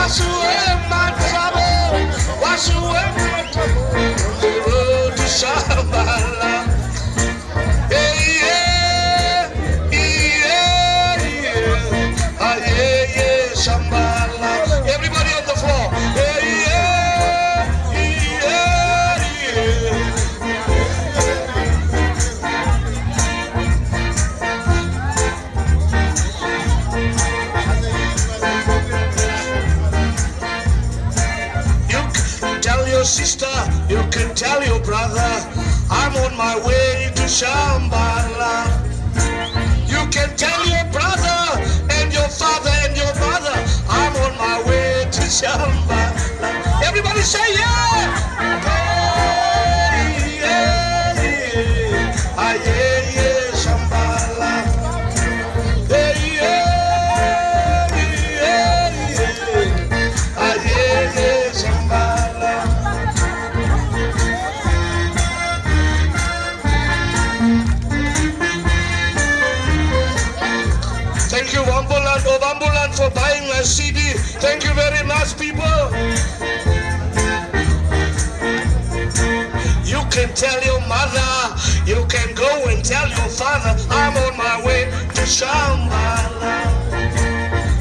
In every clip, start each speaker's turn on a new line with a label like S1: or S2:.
S1: wash away my trouble, wash away my trouble on the road to Shambala. Yeah, yeah, yeah, yeah, ah, yeah, yeah, Shambala. Everybody on the floor. Yeah, yeah, yeah, yeah. Tell your sister, you can tell your brother, I'm on my way to Shambala. You can tell your brother and your father and your mother, I'm on my way to Shambala. Everybody say yeah! Yeah, yeah, yeah. Ah, yeah, yeah, Shambala. Yeah, yeah, yeah, yeah. Ah, yeah, yeah, Shambala. Thank you, Wambulan, for buying my CD. Thank you very much, people. You can tell your mother, you can go and tell your father, I'm on my way to Shambala.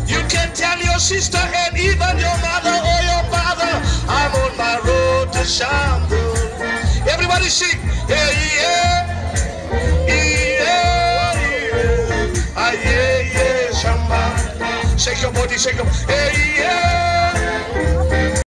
S1: You can tell your sister and even your mother or your father, I'm on my road to Shambala. Everybody sing, yeah, yeah, yeah, yeah, ah, yeah, yeah, Shambala. Shake your body, shake your, yeah, yeah.